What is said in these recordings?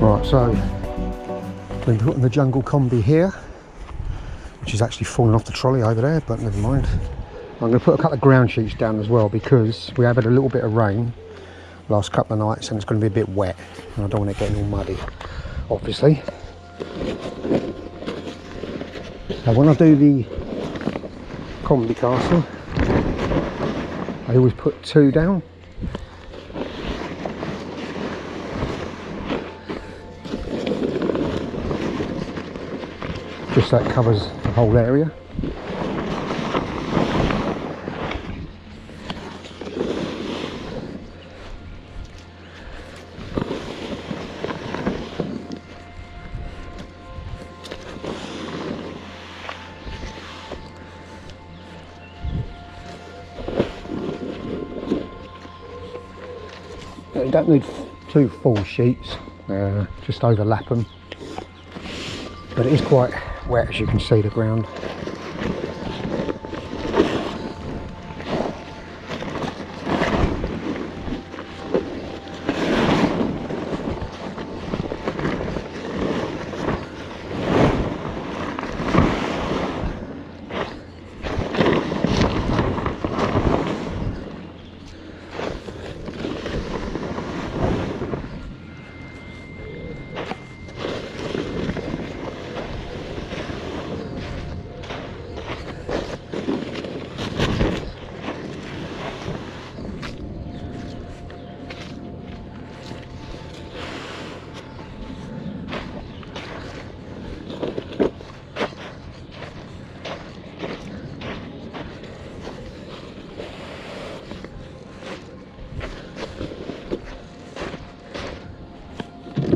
Right, so we're putting the jungle combi here, which is actually falling off the trolley over there, but never mind. I'm going to put a couple of ground sheets down as well because we have had a little bit of rain last couple of nights and it's going to be a bit wet and I don't want it getting all muddy, obviously. So when I do the combi castle, I always put 2 down. Just so it covers the whole area. You don't need 2 full sheets, just overlap them. But it is quite wet, as you can see, the ground.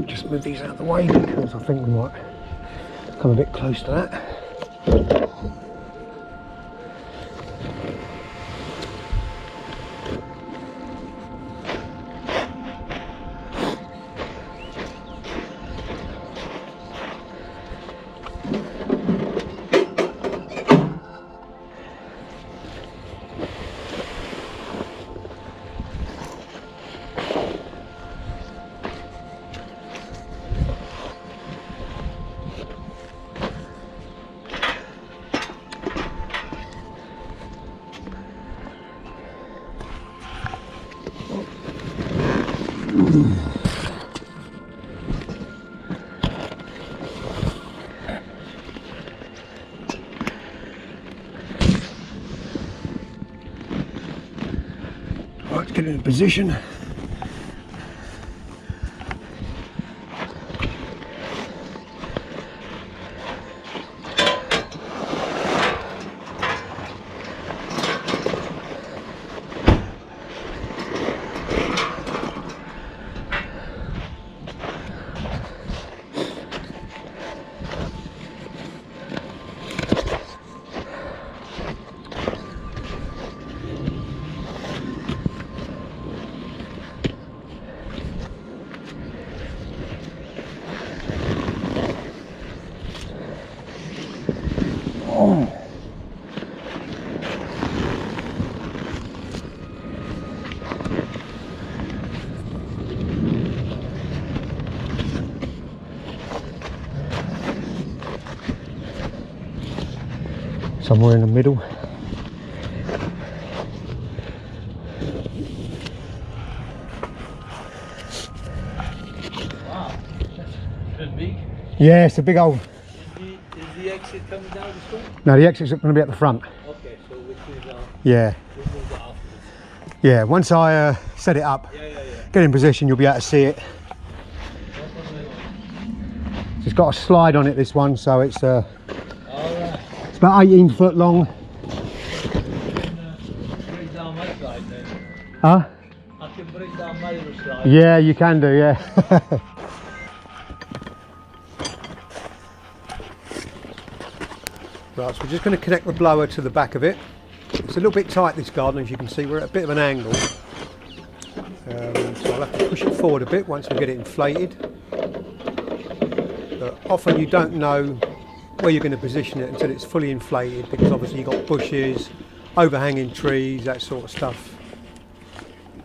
Just move these out of the way because I think we might come a bit close to that. Right, let's get in position. Somewhere in the middle. Wow, that's big. Yeah, it's a big old. Is the exit coming down this way? No, the exit's going to be at the front. Okay, so which is Yeah. we'll move that afterwards. Yeah, once I set it up, Yeah. get in position, you'll be able to see it. It's got a slide on it, this one, so it's Alright. it's about 18 foot long. Break down my slide then. Huh? I can break down my little slide. Yeah, you can do, yeah. Right, so we're just going to connect the blower to the back of it. It's a little bit tight, this garden, as you can see. We're at a bit of an angle. So I'll have to push it forward a bit once we get it inflated. But often you don't know where you're going to position it until it's fully inflated, because obviously you've got bushes, overhanging trees, that sort of stuff.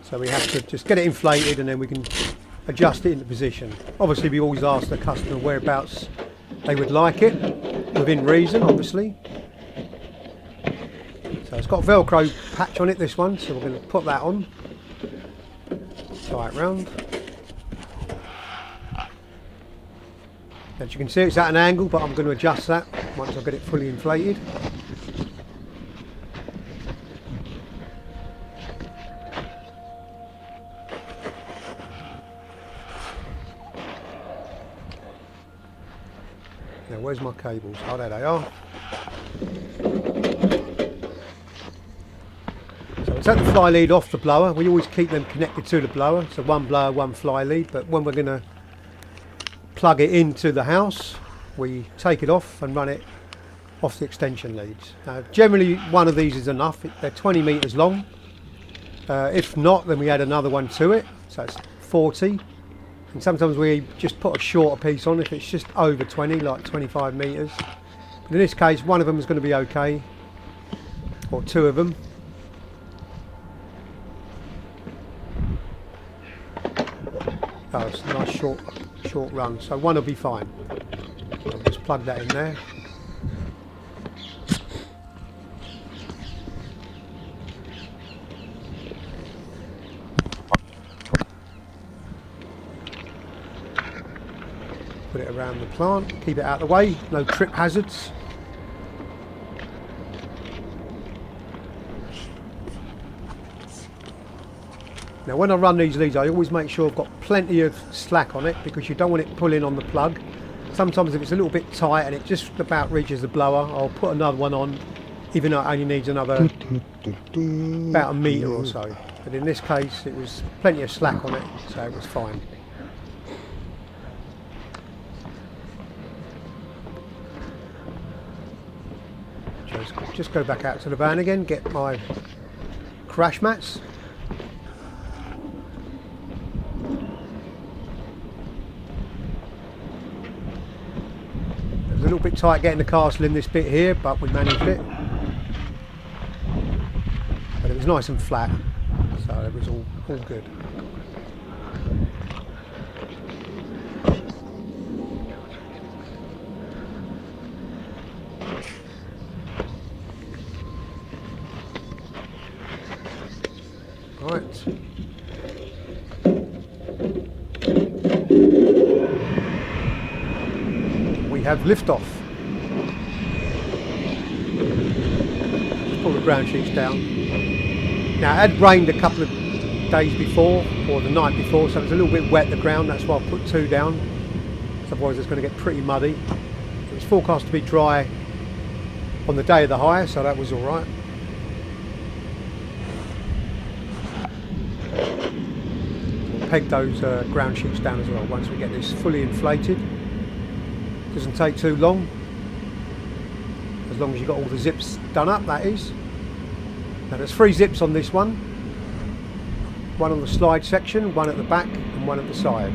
So we have to just get it inflated and then we can adjust it into position. Obviously we always ask the customer whereabouts they would like it, within reason obviously. So it's got a Velcro patch on it, this one, so we're going to put that on, tie it round. As you can see, it's at an angle, but I'm going to adjust that once I get it fully inflated. Now, where's my cables? Oh, there they are. So it's at the fly lead off the blower. We always keep them connected to the blower, so one blower, one fly lead, but when we're going to plug it into the house, we take it off and run it off the extension leads. Now, generally one of these is enough. They're 20 metres long. If not, then we add another one to it, so it's 40. And sometimes we just put a shorter piece on if it's just over 20, like 25 metres. But in this case, one of them is going to be okay, or two of them. Oh, it's a nice short run, so one will be fine. I'll just plug that in there. Put it around the plant, keep it out of the way, no trip hazards. Now when I run these leads, I always make sure I've got plenty of slack on it, because you don't want it pulling on the plug. Sometimes if it's a little bit tight and it just about reaches the blower, I'll put another one on, even though it only needs another about a metre or so. But in this case it was plenty of slack on it, so it was fine. Just go back out to the van again, get my crash mats. It was a little bit tight getting the castle in this bit here, but we managed it. But it was nice and flat, so it was all good. Right. We have liftoff. Just pull the ground sheets down. Now it had rained a couple of days before, or the night before, so it was a little bit wet, the ground. That's why I put two down, otherwise it's going to get pretty muddy. It was forecast to be dry on the day of the hire, so that was alright. Peg those ground sheets down as well once we get this fully inflated. Doesn't take too long, as long as you've got all the zips done up, that is. Now there's 3 zips on this one. One on the slide section, one at the back and one at the side.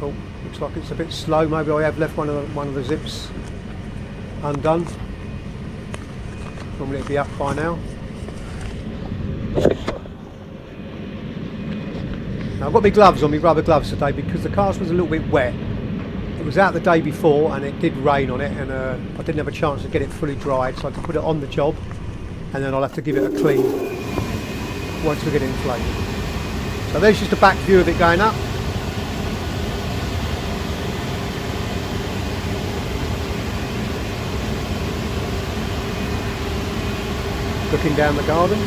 Oh, looks like it's a bit slow. Maybe I have left one of the zips undone. Normally it'd be up by now. Now I've got my gloves on, my rubber gloves today, because the cast was a little bit wet. It was out the day before and it did rain on it, and I didn't have a chance to get it fully dried, so I had to put it on the job, and then I'll have to give it a clean once we get it inflated. So there's just a back view of it going up. Looking down the garden.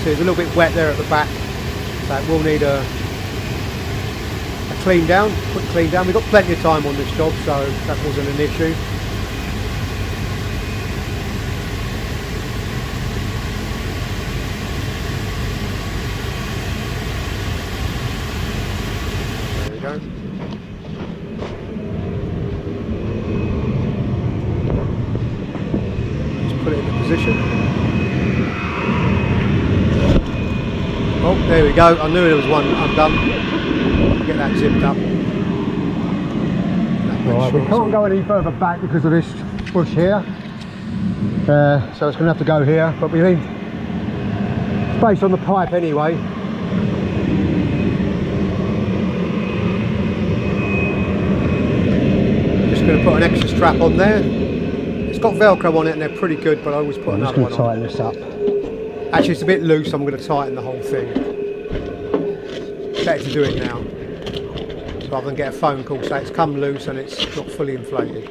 So it's a little bit wet there at the back, so it will need a clean down, quick clean down. We've got plenty of time on this job, so that wasn't an issue. position. Oh, there we go. I knew there was one undone. Get that zipped up. Right, we can't go any further back because of this bush here. So it's going to have to go here, but we need space on the pipe anyway. Just going to put an extra strap on there. It's got Velcro on it and they're pretty good, but I always put another one on. I'm just going to tighten this up. Actually, it's a bit loose, I'm going to tighten the whole thing. Better to do it now, rather than get a phone call say it's come loose and it's not fully inflated.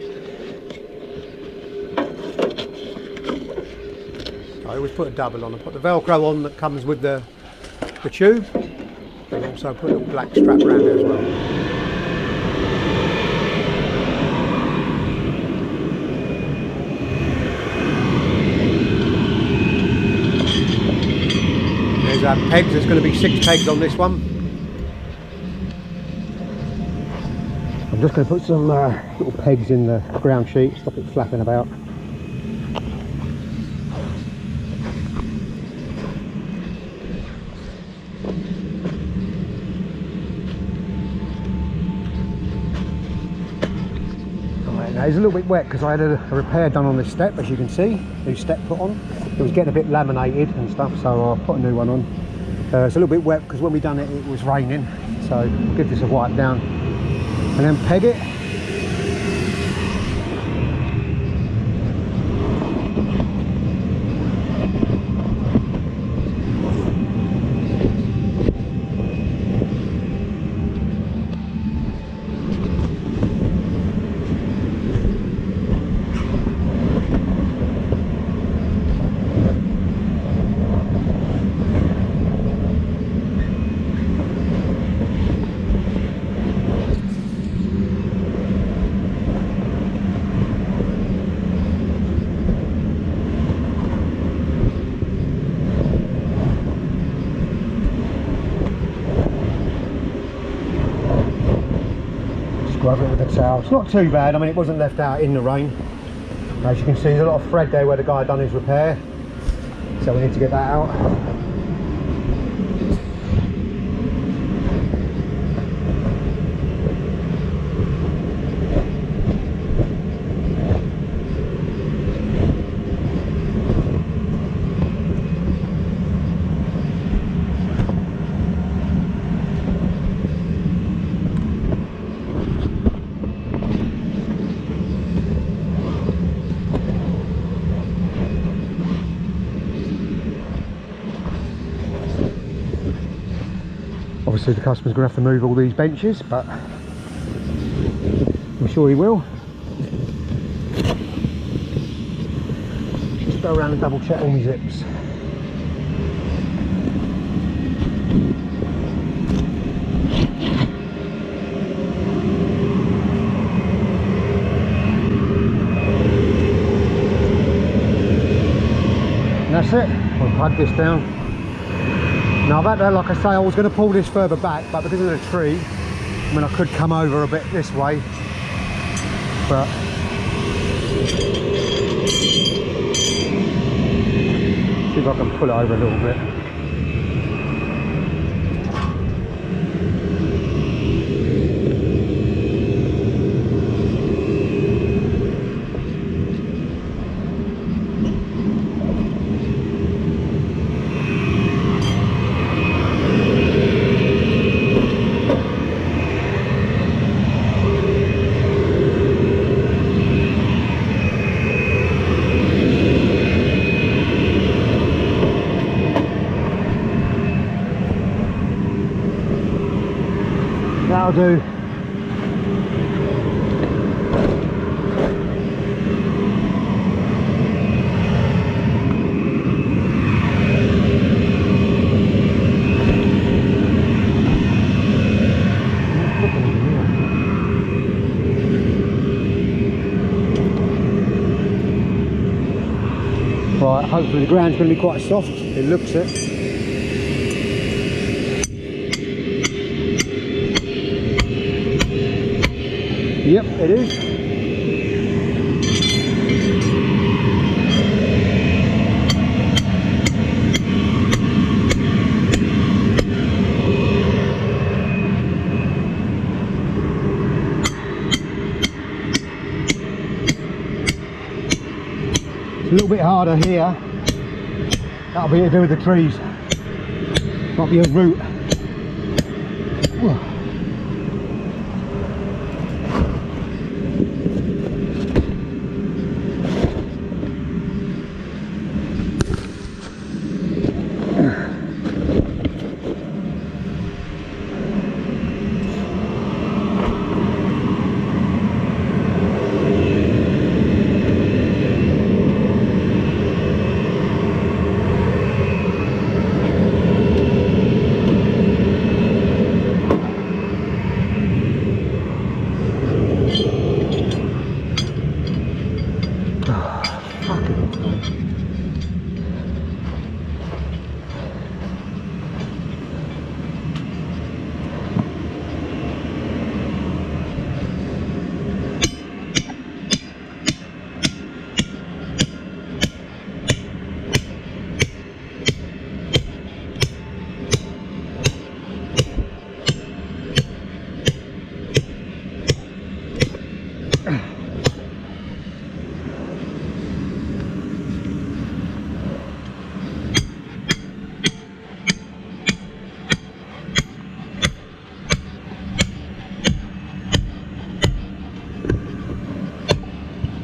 I always put a double on. I put the Velcro on that comes with the tube, and also put a little black strap around it as well. There's our pegs. There's going to be 6 pegs on this one. I'm just going to put some little pegs in the ground sheet, stop it flapping about. Right, now it's a little bit wet because I had a repair done on this step, as you can see, new step put on. It was getting a bit laminated and stuff, so I put a new one on. It's a little bit wet because when we done it, it was raining, so I'll give this a wipe down. And then peg it. Scrub it with a towel. It's not too bad, I mean it wasn't left out in the rain. As you can see there's a lot of thread there where the guy done his repair, so we need to get that out. Obviously the customer's going to have to move all these benches, but I'm sure he will. Just go around and double check all my zips. And that's it, we'll plug this down. Now that, like I say, I was going to pull this further back, but because of the tree, I mean I could come over a bit this way, but see if I can pull it over a little bit. That'll do. Right, hopefully the ground's going to be quite soft. It looks it. Yep, it is. a little bit harder here. That'll be to do with the trees. Might be a root.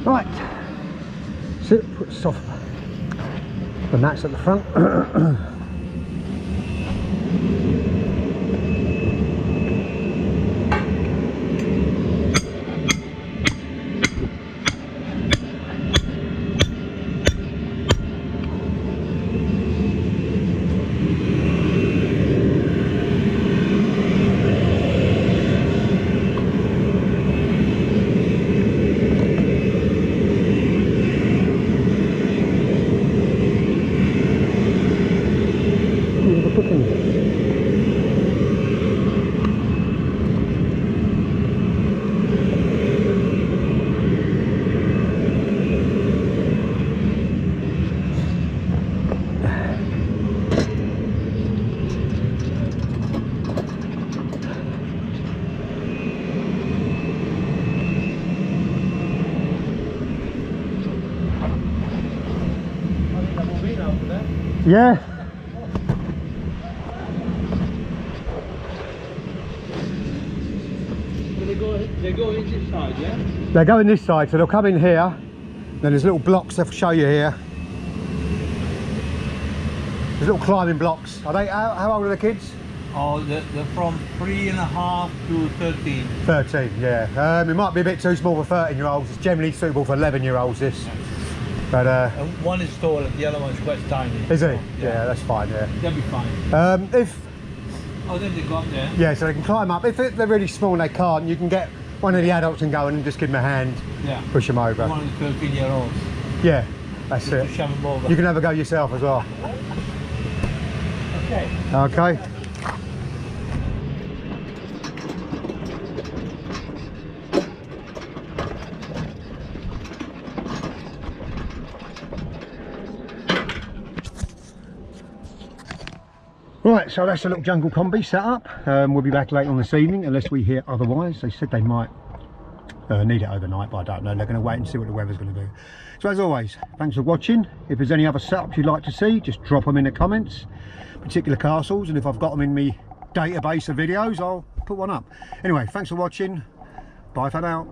Right, so put soft, the mats at the front. Yeah. They go in this side, yeah? They're going this side, so they'll come in here. Then there's little blocks, I'll show you here. There's little climbing blocks. Are they, how old are the kids? Oh, they're from 3.5 to 13. 13, yeah. It might be a bit too small for 13-year-olds. It's generally suitable for 11-year-olds, this. But And one is tall and the other one's quite tiny. is he? So, Yeah, that's fine, yeah. They'll be fine. If Oh, then they go up there. Yeah, so they can climb up. If they're really small and they can't, you can get one of the adults and go and just give them a hand, Yeah. push them over. One of the 13-year-olds. Yeah, that's Just to it. shove them over. You can have a go yourself as well. Okay. Okay. Right, so that's a little jungle combi set up. We'll be back later on this evening unless we hear otherwise. They said they might need it overnight, but I don't know. They're going to wait and see what the weather's going to do. So as always, thanks for watching. If there's any other setups you'd like to see, just drop them in the comments, particular castles, and if I've got them in my database of videos, I'll put one up. Anyway, thanks for watching. Bye for now.